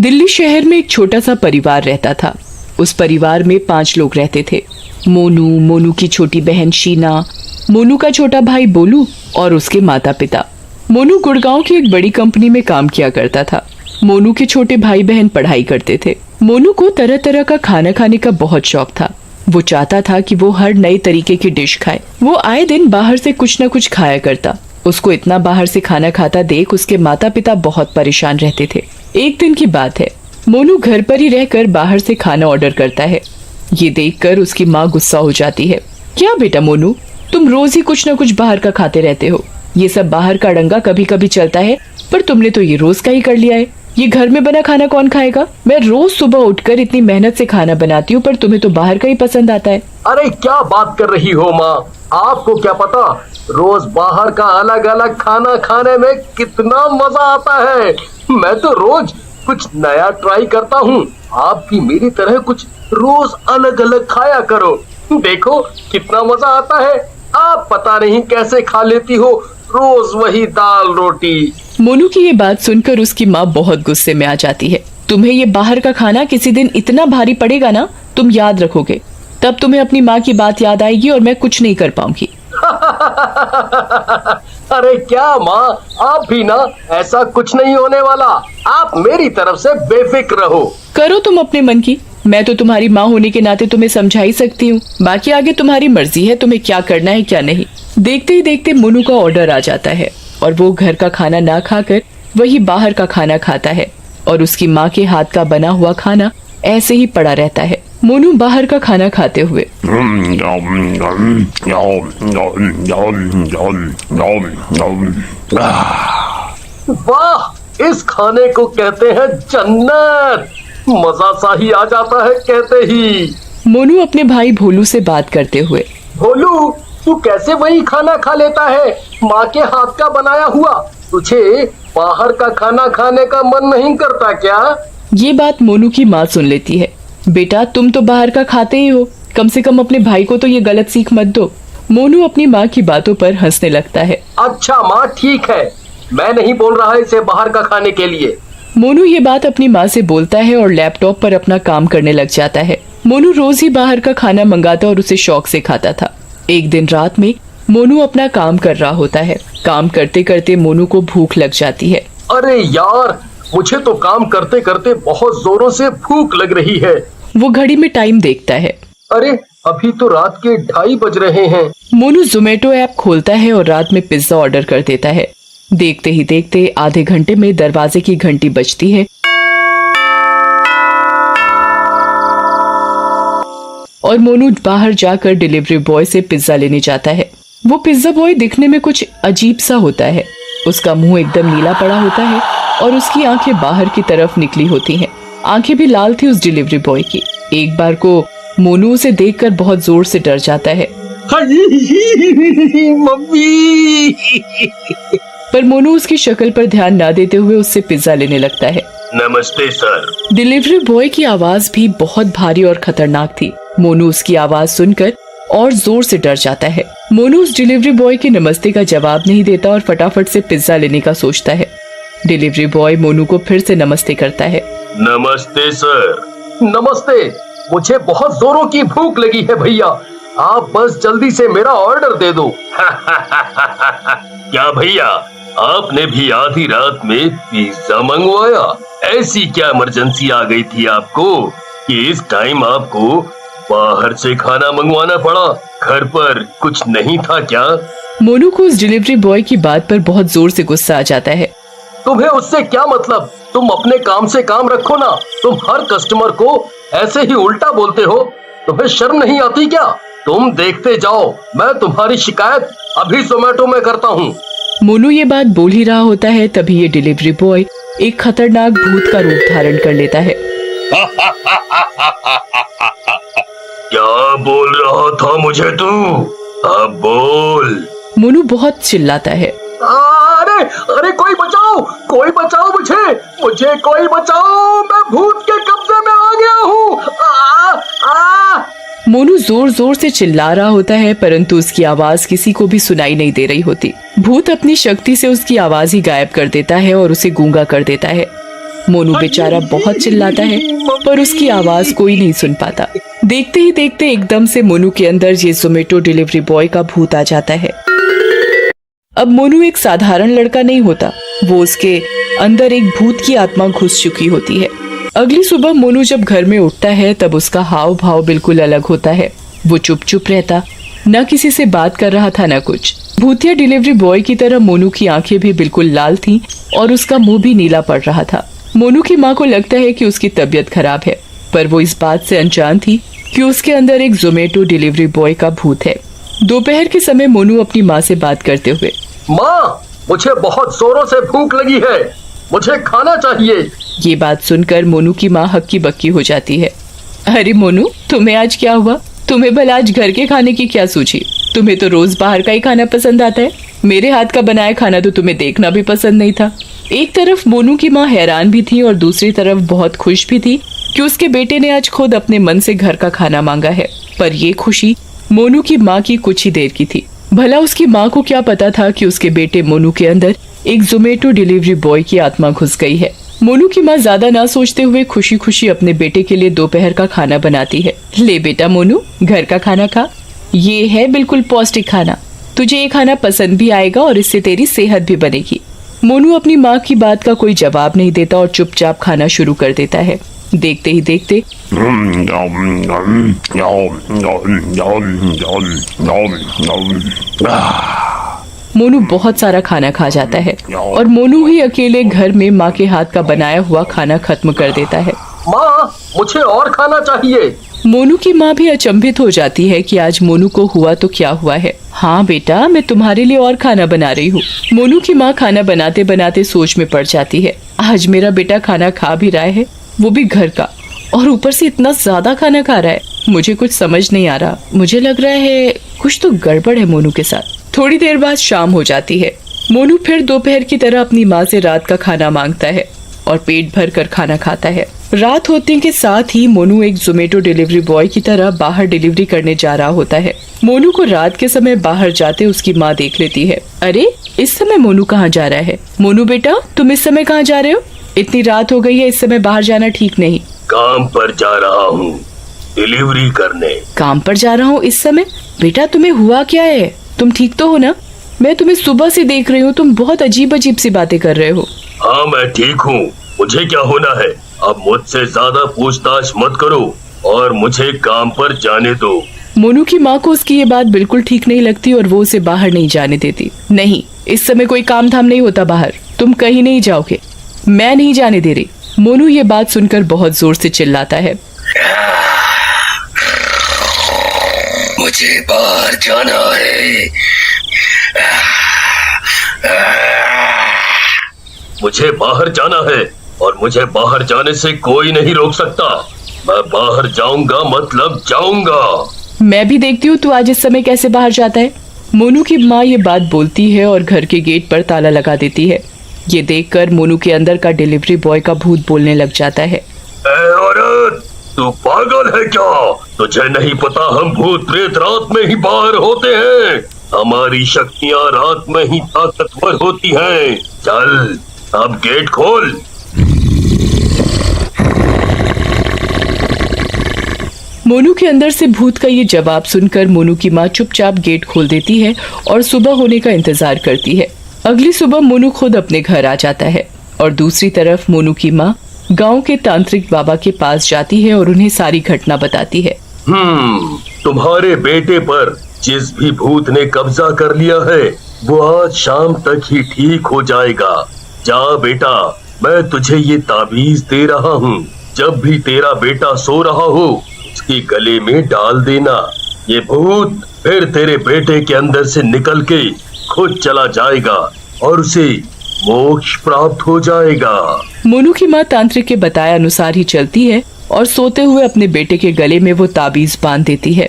दिल्ली शहर में एक छोटा सा परिवार रहता था। उस परिवार में 5 लोग रहते थे। मोनू, मोनू की छोटी बहन शीना, मोनू का छोटा भाई बोलू और उसके माता पिता। मोनू गुड़गांव की एक बड़ी कंपनी में काम किया करता था। मोनू के छोटे भाई बहन पढ़ाई करते थे। मोनू को तरह तरह का खाना खाने का बहुत शौक था। वो चाहता था कि वो हर नए तरीके की डिश खाए। वो आए दिन बाहर से कुछ न कुछ खाया करता। उसको इतना बाहर से खाना खाता देख उसके माता पिता बहुत परेशान रहते थे। एक दिन की बात है, मोनू घर पर ही रहकर बाहर से खाना ऑर्डर करता है। ये देखकर उसकी माँ गुस्सा हो जाती है। क्या बेटा मोनू, तुम रोज ही कुछ न कुछ बाहर का खाते रहते हो। ये सब बाहर का डंगा कभी कभी चलता है, पर तुमने तो ये रोज का ही कर लिया है। ये घर में बना खाना कौन खाएगा? मैं रोज सुबह उठकर इतनी मेहनत से खाना बनाती हूँ, पर तुम्हें तो बाहर का ही पसंद आता है। अरे क्या बात कर रही हो माँ, आपको क्या पता रोज बाहर का अलग अलग खाना खाने में कितना मजा आता है। मैं तो रोज कुछ नया ट्राई करता हूँ। आप भी मेरी तरह कुछ रोज अलग अलग खाया करो, देखो कितना मजा आता है। आप पता नहीं कैसे खा लेती हो रोज वही दाल रोटी। मोनू की ये बात सुनकर उसकी माँ बहुत गुस्से में आ जाती है। तुम्हें ये बाहर का खाना किसी दिन इतना भारी पड़ेगा ना, तुम याद रखोगे, तब तुम्हें अपनी माँ की बात याद आएगी और मैं कुछ नहीं कर पाऊंगी। अरे क्या माँ, आप भी ना, ऐसा कुछ नहीं होने वाला। आप मेरी तरफ से बेफिक्र रहो। करो तुम अपने मन की, मैं तो तुम्हारी माँ होने के नाते तुम्हें समझा ही सकती हूँ। बाकी आगे तुम्हारी मर्जी है, तुम्हें क्या करना है क्या नहीं। देखते ही देखते मोनू का ऑर्डर आ जाता है और वो घर का खाना ना खाकर वही बाहर का खाना खाता है और उसकी माँ के हाथ का बना हुआ खाना ऐसे ही पड़ा रहता है। मोनू बाहर का खाना खाते हुए वाह, इस खाने को कहते हैं जन्नत। मजा सा ही आ जाता है कहते ही। मोनू अपने भाई भोलू से बात करते हुए, भोलू, तू कैसे वही खाना खा लेता है, माँ के हाथ का बनाया हुआ? तुझे बाहर का खाना खाने का मन नहीं करता क्या? ये बात मोनू की माँ सुन लेती है। बेटा, तुम तो बाहर का खाते ही हो, कम से कम अपने भाई को तो ये गलत सीख मत दो। मोनू अपनी माँ की बातों पर हंसने लगता है। अच्छा माँ, ठीक है, मैं नहीं बोल रहा इसे बाहर का खाने के लिए। मोनू ये बात अपनी माँ से बोलता है और लैपटॉप पर अपना काम करने लग जाता है। मोनू रोज ही बाहर का खाना मंगाता और उसे शौक से खाता था। एक दिन रात में मोनू अपना काम कर रहा होता है। काम करते करते मोनू को भूख लग जाती है। अरे यार, मुझे तो काम करते करते बहुत जोरों से भूख लग रही है। वो घड़ी में टाइम देखता है। अरे अभी तो रात के 2:30 बज रहे हैं। मोनू जोमेटो ऐप खोलता है और रात में पिज्जा ऑर्डर कर देता है। देखते ही देखते आधे घंटे में दरवाजे की घंटी बजती है और मोनू बाहर जाकर डिलीवरी बॉय से पिज्जा लेने जाता है। वो पिज्जा बॉय दिखने में कुछ अजीब सा होता है। उसका मुंह एकदम नीला पड़ा होता है और उसकी आंखें बाहर की तरफ निकली होती हैं। आंखें भी लाल थी उस डिलीवरी बॉय की। एक बार को मोनू उसे देखकर बहुत जोर से डर जाता है। मम्मी। पर मोनू उसकी शक्ल पर ध्यान ना देते हुए उससे पिज्जा लेने लगता है। नमस्ते सर। डिलीवरी बॉय की आवाज भी बहुत भारी और खतरनाक थी। मोनू उसकी आवाज सुनकर और जोर से डर जाता है। मोनू उस डिलीवरी बॉय के नमस्ते का जवाब नहीं देता और फटाफट से पिज्जा लेने का सोचता है। डिलीवरी बॉय मोनू को फिर से नमस्ते करता है। नमस्ते सर। नमस्ते, मुझे बहुत जोरों की भूख लगी है भैया, आप बस जल्दी से मेरा ऑर्डर दे दो। क्या भैया, आपने भी आधी रात में पिज्जा मंगवाया? ऐसी क्या इमरजेंसी आ गई थी आपको कि इस टाइम आपको बाहर से खाना मंगवाना पड़ा? घर पर कुछ नहीं था क्या? मोनू को उस डिलीवरी बॉय की बात पर बहुत जोर से गुस्सा आ जाता है। तुम्हें उससे क्या मतलब? तुम अपने काम से काम रखो ना। तुम हर कस्टमर को ऐसे ही उल्टा बोलते हो, तुम्हें शर्म नहीं आती क्या? तुम देखते जाओ, मैं तुम्हारी शिकायत अभी जोमेटो में करता हूँ। मोनू ये बात बोल ही रहा होता है, तभी ये डिलीवरी बॉय एक खतरनाक भूत का रूप धारण कर लेता है। क्या बोल रहा था मुझे तू? अब बोल। मोनू बहुत चिल्लाता है। अरे अरे, कोई बचाओ, कोई बचाओ मुझे, मुझे कोई बचाओ, मैं भूत के कब्जे में आ गया हूँ। मोनू जोर जोर से चिल्ला रहा होता है, परंतु उसकी आवाज किसी को भी सुनाई नहीं दे रही होती। भूत अपनी शक्ति से उसकी आवाज ही गायब कर देता है और उसे गूंगा कर देता है। मोनू बेचारा बहुत चिल्लाता है पर उसकी आवाज कोई नहीं सुन पाता। देखते ही देखते एकदम से मोनू के अंदर ये जोमेटो डिलीवरी बॉय का भूत आ जाता है। अब मोनू एक साधारण लड़का नहीं होता, वो उसके अंदर एक भूत की आत्मा घुस चुकी होती है। अगली सुबह मोनू जब घर में उठता है तब उसका हाव भाव बिल्कुल अलग होता है। वो चुप चुप रहता, न किसी से बात कर रहा था न कुछ। भूतिया डिलीवरी बॉय की तरह मोनू की आंखें भी बिल्कुल लाल थीं और उसका मुंह भी नीला पड़ रहा था। मोनू की माँ को लगता है कि उसकी तबीयत खराब है, पर वो इस बात से अनजान थी कि उसके अंदर एक जोमेटो डिलीवरी बॉय का भूत है। दोपहर के समय मोनू अपनी माँ से बात करते हुए, माँ, मुझे बहुत जोरों से भूख लगी है, मुझे खाना चाहिए। ये बात सुनकर मोनू की माँ हक्की बक्की हो जाती है। अरे मोनू, तुम्हें आज क्या हुआ? तुम्हें भला आज घर के खाने की क्या सूझी? तुम्हें तो रोज बाहर का ही खाना पसंद आता है। मेरे हाथ का बनाया खाना तो तुम्हें देखना भी पसंद नहीं था। एक तरफ मोनू की माँ हैरान भी थी और दूसरी तरफ बहुत खुश भी थी कि उसके बेटे ने आज खुद अपने मन से घर का खाना मांगा है। पर ये खुशी मोनू की माँ की कुछ ही देर की थी। भला उसकी माँ को क्या पता था कि उसके बेटे मोनू के अंदर एक जोमेटो डिलीवरी बॉय की आत्मा घुस गई है। मोनू की माँ ज्यादा ना सोचते हुए खुशी खुशी अपने बेटे के लिए दोपहर का खाना बनाती है। ले बेटा मोनू, घर का खाना खा, ये है बिल्कुल पौष्टिक खाना। तुझे ये खाना पसंद भी आएगा और इससे तेरी सेहत भी बनेगी। मोनू अपनी माँ की बात का कोई जवाब नहीं देता और चुपचाप खाना शुरू कर देता है। देखते ही देखते मोनू बहुत सारा खाना खा जाता है और मोनू ही अकेले घर में माँ के हाथ का बनाया हुआ खाना खत्म कर देता है। माँ, मुझे और खाना चाहिए। मोनू की माँ भी अचंभित हो जाती है कि आज मोनू को हुआ तो क्या हुआ है। हाँ बेटा, मैं तुम्हारे लिए और खाना बना रही हूँ। मोनू की माँ खाना बनाते बनाते सोच में पड़ जाती है। आज मेरा बेटा खाना खा भी रहा है, वो भी घर का, और ऊपर से इतना ज्यादा खाना खा रहा है। मुझे कुछ समझ नहीं आ रहा। मुझे लग रहा है कुछ तो गड़बड़ है मोनू के साथ। थोड़ी देर बाद शाम हो जाती है। मोनू फिर दोपहर की तरह अपनी माँ से रात का खाना मांगता है और पेट भर कर खाना खाता है। रात होते के साथ ही मोनू एक जोमेटो डिलीवरी बॉय की तरह बाहर डिलीवरी करने जा रहा होता है। मोनू को रात के समय बाहर जाते उसकी माँ देख लेती है। अरे, इस समय मोनू कहाँ जा रहा है? मोनू बेटा, तुम इस समय कहाँ जा रहे हो? इतनी रात हो गई है, इस समय बाहर जाना ठीक नहीं। काम पर जा रहा हूँ, डिलीवरी करने। काम पर जा रहा हूँ इस समय? बेटा, तुम्हें हुआ क्या है? तुम ठीक तो हो ना? मैं तुम्हें सुबह से देख रही हूँ, तुम बहुत अजीब अजीब सी बातें कर रहे हो। हाँ, मैं ठीक हूँ। मुझे क्या होना है? अब मुझसे ज्यादा पूछताछ मत करो और मुझे काम पर जाने दो। मोनू की माँ को उसकी ये बात बिल्कुल ठीक नहीं लगती और वो उसे बाहर नहीं जाने देती। नहीं, इस समय कोई काम धाम नहीं होता बाहर, तुम कहीं नहीं जाओगे, मैं नहीं जाने दे रही। मोनू ये बात सुनकर बहुत जोर से चिल्लाता है। मुझे बाहर जाना है, मुझे बाहर जाना है और मुझे बाहर जाने से कोई नहीं रोक सकता। मैं बाहर जाऊंगा मतलब जाऊंगा। मैं भी देखती हूँ तू आज इस समय कैसे बाहर जाता है। मोनू की माँ ये बात बोलती है और घर के गेट पर ताला लगा देती है। ये देखकर मोनू के अंदर का डिलीवरी बॉय का भूत बोलने लग जाता है। ए औरत, तू पागल है क्या? तुझे नहीं पता हम भूत प्रेत रात में ही बाहर होते हैं। हमारी शक्तियाँ रात में ही ताकतवर होती हैं। चल, अब गेट खोल। मोनू के अंदर से भूत का ये जवाब सुनकर मोनू की माँ चुपचाप गेट खोल देती है और सुबह होने का इंतजार करती है। अगली सुबह मोनू खुद अपने घर आ जाता है और दूसरी तरफ मोनू की माँ गांव के तांत्रिक बाबा के पास जाती है और उन्हें सारी घटना बताती है। तुम्हारे बेटे पर जिस भी भूत ने कब्जा कर लिया है वो आज शाम तक ही ठीक हो जाएगा। जा बेटा, मैं तुझे ये ताबीज दे रहा हूँ। जब भी तेरा बेटा सो रहा हो उसके गले में डाल देना। ये भूत फिर तेरे बेटे के अंदर से निकल के खुद चला जाएगा और उसे मोक्ष प्राप्त हो जाएगा। मोनू की माँ तांत्रिक के बताए अनुसार ही चलती है और सोते हुए अपने बेटे के गले में वो ताबीज बांध देती है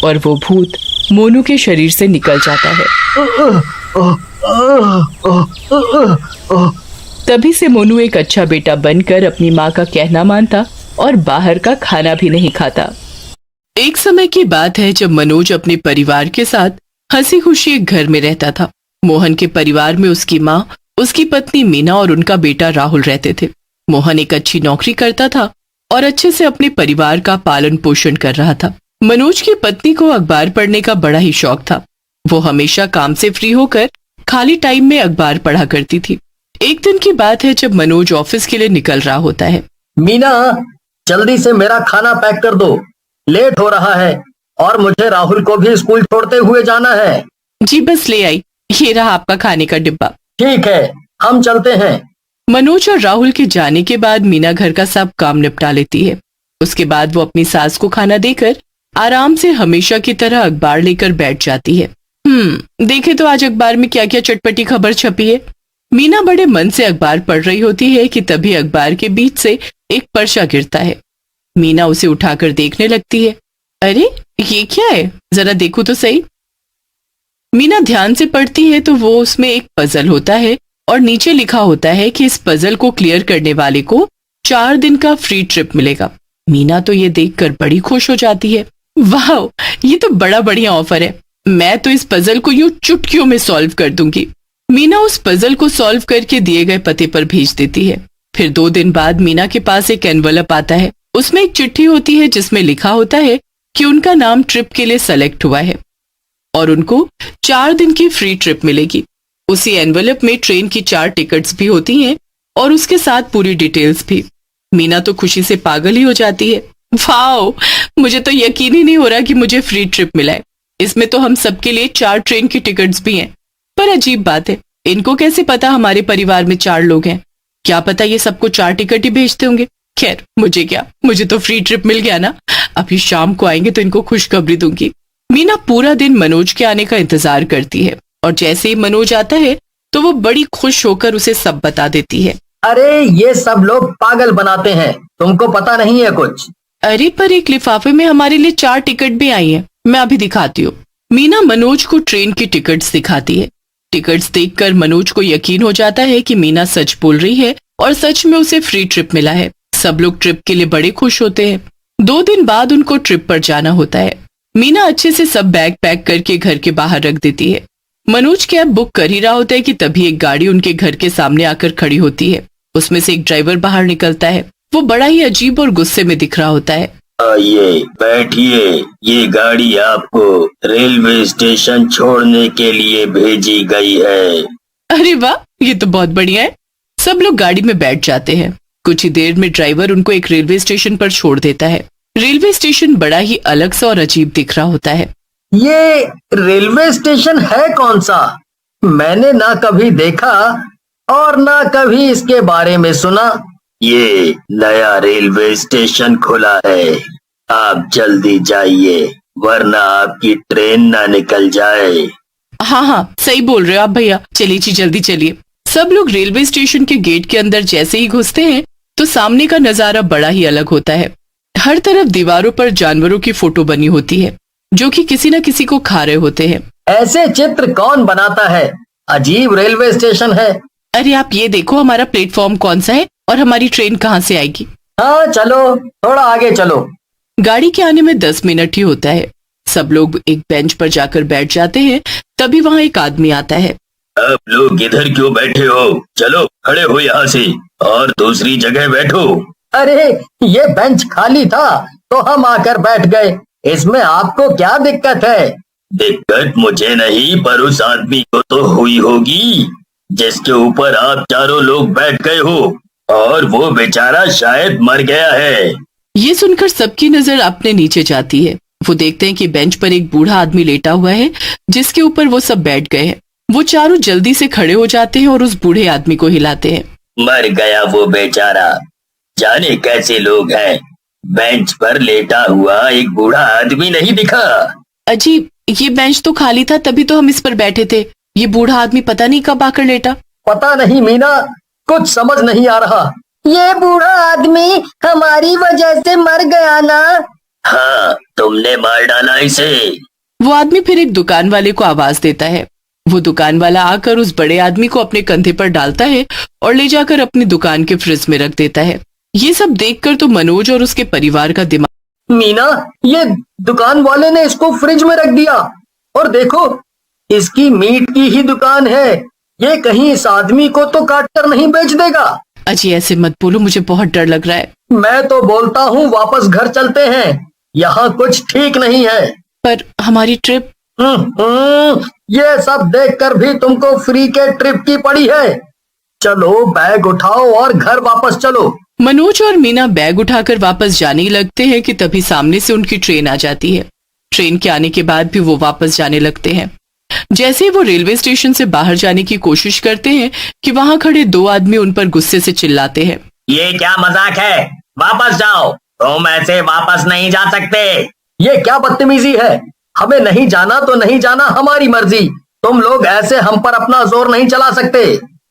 और वो भूत मोनू के शरीर से निकल जाता है। तभी से मोनू एक अच्छा बेटा बनकर अपनी माँ का कहना मानता और बाहर का खाना भी नहीं खाता। एक समय की बात है जब मनोज अपने परिवार के साथ हंसी खुशी एक घर में रहता था। मोहन के परिवार में उसकी माँ, उसकी पत्नी मीना और उनका बेटा राहुल रहते थे। मोहन एक अच्छी नौकरी करता था और अच्छे से अपने परिवार का पालन पोषण कर रहा था। मनोज की पत्नी को अखबार पढ़ने का बड़ा ही शौक था। वो हमेशा काम से फ्री होकर खाली टाइम में अखबार पढ़ा करती थी। एक दिन की बात है जब मनोज ऑफिस के लिए निकल रहा होता है। मीना, जल्दी से मेरा खाना पैक कर दो, लेट हो रहा है और मुझे राहुल को भी स्कूल छोड़ते हुए जाना है। जी बस ले आई, ये रहा आपका खाने का डिब्बा। ठीक है, हम चलते हैं। मनोज और राहुल के जाने के बाद मीना घर का सब काम निपटा लेती है। उसके बाद वो अपनी सास को खाना देकर आराम से हमेशा की तरह अखबार लेकर बैठ जाती है। देखे तो आज अखबार में क्या क्या चटपटी खबर छपी है। मीना बड़े मन से अखबार पढ़ रही होती है कि तभी अखबार के बीच से एक पर्चा गिरता है। मीना उसे उठाकर देखने लगती है। अरे ये क्या है, जरा देखो तो सही। मीना ध्यान से पढ़ती है तो वो उसमें एक पजल होता है और नीचे लिखा होता है कि इस पजल को क्लियर करने वाले को 4 दिन का फ्री ट्रिप मिलेगा। मीना तो ये देखकर बड़ी खुश हो जाती है। वाह, ये तो बड़ा बढ़िया ऑफर है, मैं तो इस पजल को यूं चुटकियों में सॉल्व कर दूंगी। मीना उस पजल को सॉल्व करके दिए गए पते पर भेज देती है। फिर 2 दिन बाद मीना के पास एक एनवलप आता है। उसमें एक चिट्ठी होती है जिसमें लिखा होता है कि उनका नाम ट्रिप के लिए सेलेक्ट हुआ है और उनको 4 दिन की फ्री ट्रिप मिलेगी। उसी एनवलप में ट्रेन की 4 टिकट्स भी होती हैं और उसके साथ पूरी डिटेल्स भी। मीना तो खुशी से पागल ही हो जाती है। वाओ, मुझे तो यकीन ही नहीं हो रहा कि मुझे फ्री ट्रिप मिला है। इसमें तो हम सबके लिए 4 ट्रेन की टिकट्स भी हैं। पर अजीब बात है, इनको कैसे पता हमारे परिवार में 4 लोग हैं? क्या पता ये सबको 4 टिकट ही भेजते होंगे। खैर मुझे क्या, मुझे तो फ्री ट्रिप मिल गया ना। अभी शाम को आएंगे तो इनको खुशखबरी दूंगी। मीना पूरा दिन मनोज के आने का इंतजार करती है और जैसे ही मनोज आता है तो वो बड़ी खुश होकर उसे सब बता देती है। अरे ये सब लोग पागल बनाते हैं, तुमको पता नहीं है कुछ। अरे पर एक लिफाफे में हमारे लिए 4 टिकट भी आई हैं, मैं अभी दिखाती हूँ। मीना मनोज को ट्रेन की टिकट्स दिखाती है। टिकट्स देखकर मनोज को यकीन हो जाता है कि मीना सच बोल रही है और सच में उसे फ्री ट्रिप मिला है। सब लोग ट्रिप के लिए बड़े खुश होते हैं। 2 दिन बाद उनको ट्रिप पर जाना होता है। मीना अच्छे से सब बैग पैक करके घर के बाहर रख देती है। मनोज कैब बुक कर ही रहा होता है कि तभी एक गाड़ी उनके घर के सामने आकर खड़ी होती है। उसमें से एक ड्राइवर बाहर निकलता है। वो बड़ा ही अजीब और गुस्से में दिख रहा होता है। आइए बैठिए, ये गाड़ी आपको रेलवे स्टेशन छोड़ने के लिए भेजी गई है। अरे वाह, ये तो बहुत बढ़िया है। सब लोग गाड़ी में बैठ जाते हैं। कुछ ही देर में ड्राइवर उनको एक रेलवे स्टेशन पर छोड़ देता है। रेलवे स्टेशन बड़ा ही अलग सा और अजीब दिख रहा होता है। ये रेलवे स्टेशन है कौन सा? मैंने ना कभी देखा और ना कभी इसके बारे में सुना। ये नया रेलवे स्टेशन खुला है, आप जल्दी जाइए वरना आपकी ट्रेन ना निकल जाए। हाँ, सही बोल रहे हो आप भैया, चलिए जी जल्दी चलिए। सब लोग रेलवे स्टेशन के गेट के अंदर जैसे ही घुसते हैं तो सामने का नजारा बड़ा ही अलग होता है। हर तरफ दीवारों पर जानवरों की फोटो बनी होती है जो कि किसी न किसी को खा रहे होते हैं। ऐसे चित्र कौन बनाता है? अजीब रेलवे स्टेशन है। अरे आप ये देखो, हमारा प्लेटफॉर्म कौन सा है और हमारी ट्रेन कहाँ से आएगी। हाँ चलो, थोड़ा आगे चलो। गाड़ी के आने में 10 मिनट ही होता है। सब लोग एक बेंच पर जाकर बैठ जाते हैं। तभी वहाँ एक आदमी आता है। आप लोग इधर क्यों बैठे हो? चलो खड़े हो यहाँ से और दूसरी जगह बैठो। अरे ये बेंच खाली था तो हम आकर बैठ गए, इसमें आपको क्या दिक्कत है? दिक्कत मुझे नहीं पर उस आदमी को तो हुई होगी जिसके ऊपर आप चारों लोग बैठ गए हो, और वो बेचारा शायद मर गया है। ये सुनकर सबकी नजर अपने नीचे जाती है। वो देखते हैं कि बेंच पर एक बूढ़ा आदमी लेटा हुआ है जिसके ऊपर वो सब बैठ गए हैं। वो चारों जल्दी से खड़े हो जाते हैं और उस बूढ़े आदमी को हिलाते हैं। मर गया वो बेचारा, जाने कैसे लोग हैं। बेंच पर लेटा हुआ एक बूढ़ा आदमी नहीं दिखा? अजीब, ये बेंच तो खाली था तभी तो हम इस पर बैठे थे। ये बूढ़ा आदमी पता नहीं कब आकर लेटा। पता नहीं मीना, कुछ समझ नहीं आ रहा। ये बूढ़ा आदमी हमारी वजह से मर गया ना? हाँ, तुमने मार डाला इसे। वो आदमी फिर एक दुकान वाले को आवाज देता है। वो दुकान वाला आकर उस बड़े आदमी को अपने कंधे पर डालता है और ले जाकर अपनी दुकान के फ्रिज में रख देता है। ये सब देखकर तो मनोज और उसके परिवार का दिमाग। मीना, ये दुकान वाले ने इसको फ्रिज में रख दिया और देखो इसकी मीट की ही दुकान है, ये कहीं इस आदमी को तो काट कर नहीं बेच देगा। अजी ऐसे मत बोलो, मुझे बहुत डर लग रहा है। मैं तो बोलता हूँ वापस घर चलते हैं, यहाँ कुछ ठीक नहीं है। पर हमारी ट्रिप? ये सब देखकर भी तुमको फ्री के ट्रिप की पड़ी है। चलो बैग उठाओ और घर वापस चलो। मनोज और मीना बैग उठाकर वापस जाने ही लगते हैं कि तभी सामने से उनकी ट्रेन आ जाती है। ट्रेन के आने के बाद भी वो वापस जाने लगते हैं। जैसे ही वो रेलवे स्टेशन से बाहर जाने की कोशिश करते हैं कि वहां खड़े दो आदमी उन पर गुस्से से चिल्लाते हैं, ये क्या मजाक है, वापस जाओ, तुम ऐसे वापस नहीं जा सकते। ये क्या बदतमीजी है, हमें नहीं जाना तो नहीं जाना, हमारी मर्जी, तुम लोग ऐसे हम पर अपना जोर नहीं चला सकते।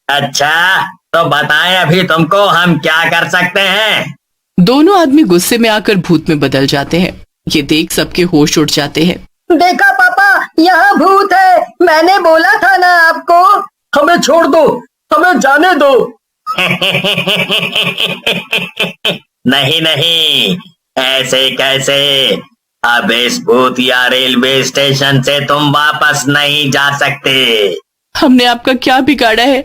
अच्छा तो बताएं अभी तुमको हम क्या कर सकते हैं। दोनों आदमी गुस्से में आकर भूत में बदल जाते हैं। ये देख सबके होश उड़ जाते हैं। देखा पापा, यहाँ भूत है, मैंने बोला था ना आपको। हमें छोड़ दो, हमें जाने दो। नहीं नहीं, ऐसे कैसे, अब इस भूतिया रेलवे स्टेशन से तुम वापस नहीं जा सकते। हमने आपका क्या बिगाड़ा है,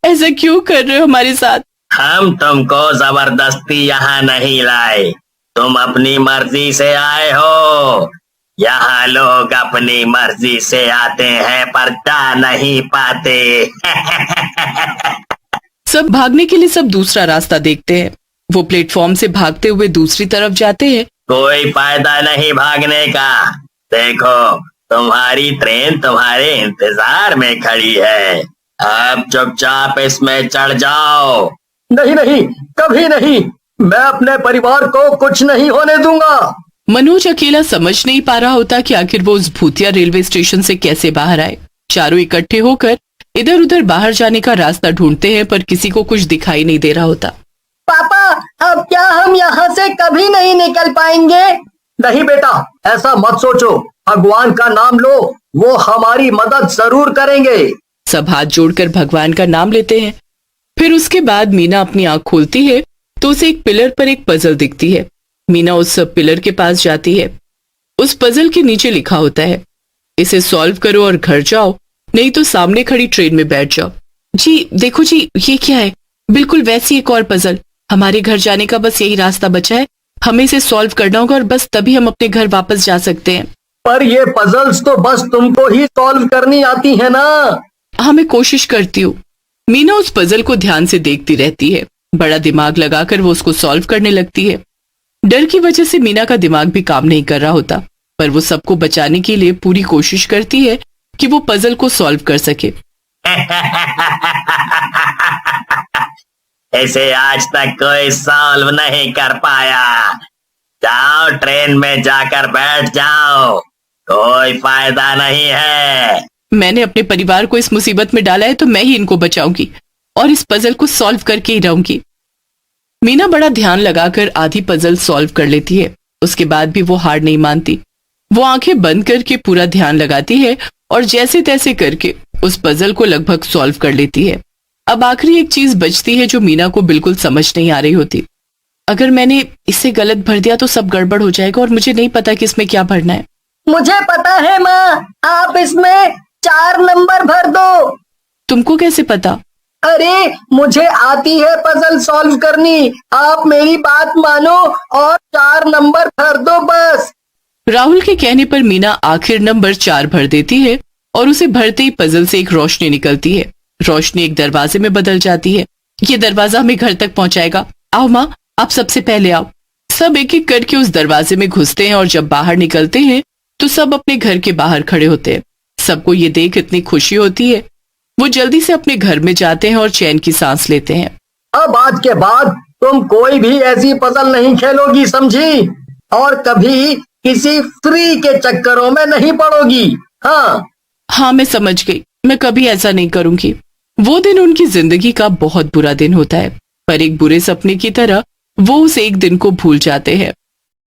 ऐसा क्यों कर रहे हो हमारे साथ? हम तुमको जबरदस्ती यहाँ नहीं लाए, तुम अपनी मर्जी से आए हो। यहाँ लोग अपनी मर्जी से आते हैं पर जा नहीं पाते। सब भागने के लिए सब दूसरा रास्ता देखते हैं। वो प्लेटफॉर्म से भागते हुए दूसरी तरफ जाते हैं। कोई फायदा नहीं भागने का, देखो तुम्हारी ट्रेन तुम्हारे इंतजार में खड़ी है, अब चुपचाप इसमें चढ़ जाओ। नहीं नहीं, कभी नहीं, मैं अपने परिवार को कुछ नहीं होने दूंगा। मनोज अकेला समझ नहीं पा रहा होता कि आखिर वो उस भूतिया रेलवे स्टेशन से कैसे बाहर आए। चारों इकट्ठे होकर इधर उधर बाहर जाने का रास्ता ढूंढते हैं पर किसी को कुछ दिखाई नहीं दे रहा होता। पापा, अब क्या हम यहाँ से कभी नहीं निकल पाएंगे? नहीं बेटा, ऐसा मत सोचो, भगवान का नाम लो, वो हमारी मदद जरूर करेंगे। सब हाथ जोड़कर भगवान का नाम लेते हैं। फिर उसके बाद मीना अपनी आंख खोलती है तो उसे एक पिलर पर एक पजल दिखती है। मीना उस पिलर के पास जाती है। उस पजल के नीचे लिखा होता है, इसे सॉल्व करो और घर जाओ, नहीं तो सामने खड़ी ट्रेन में बैठ जाओ। जी देखो जी, ये क्या है? बिल्कुल वैसी एक और पजल। हमारे घर जाने का बस यही रास्ता बचा है, हमें इसे सॉल्व करना होगा और बस तभी हम अपने घर वापस जा सकते हैं। पर ये पजल्स तो बस तुमको ही सॉल्व करनी आती है ना। हाँ, मैं कोशिश करती हूँ। मीना उस पजल को ध्यान से देखती रहती है। बड़ा दिमाग लगाकर वो उसको सॉल्व करने लगती है। डर की वजह से मीना का दिमाग भी काम नहीं कर रहा होता, पर वो सबको बचाने के लिए पूरी कोशिश करती है कि वो पजल को सॉल्व कर सके। इसे आज तक कोई सॉल्व नहीं कर पाया, जाओ ट्रेन में जाकर बैठ जाओ, कोई फायदा नहीं है। मैंने अपने परिवार को इस मुसीबत में डाला है तो मैं ही इनको बचाऊंगी और इस पजल को सॉल्व करके ही रहूंगी। मीना बड़ा ध्यान लगाकर आधी पजल सॉल्व कर लेती है। उसके बाद भी वो हार नहीं मानती। वो आंखें बंद करके पूरा ध्यान लगाती है और जैसे तैसे करके उस पजल को लगभग सॉल्व कर लेती है। अब आखिरी एक चीज बचती है जो मीना को बिल्कुल समझ नहीं आ रही होती। अगर मैंने इसे गलत भर दिया तो सब गड़बड़ हो जाएगा और मुझे नहीं पता कि इसमें क्या भरना है। मुझे पता है माँ, आप इसमें 4 नंबर भर दो। तुमको कैसे पता? अरे मुझे आती है पजल सॉल्व करनी, आप मेरी बात मानो और 4 नंबर भर दो बस। राहुल के कहने पर मीना आखिर नंबर 4 भर देती है और उसे भरते ही पजल से एक रोशनी निकलती है। रोशनी एक दरवाजे में बदल जाती है। ये दरवाजा हमें घर तक पहुंचाएगा। आओ माँ, आप सबसे पहले आओ। सब एक एक करके उस दरवाजे में घुसते हैं और जब बाहर निकलते हैं तो सब अपने घर के बाहर खड़े होते हैं। सबको ये देख इतनी खुशी होती है, वो जल्दी से अपने घर में जाते हैं और चैन की सांस लेते हैं। अब आज के बाद तुम कोई भी ऐसी पजल नहीं खेलोगी, समझी? और कभी किसी फ्री के चक्करों में नहीं पड़ोगी। हाँ, मैं समझ गई, मैं कभी ऐसा नहीं करूंगी। वो दिन उनकी जिंदगी का बहुत बुरा दिन होता है, पर एक बुरे सपने की तरह वो उस एक दिन को भूल जाते हैं।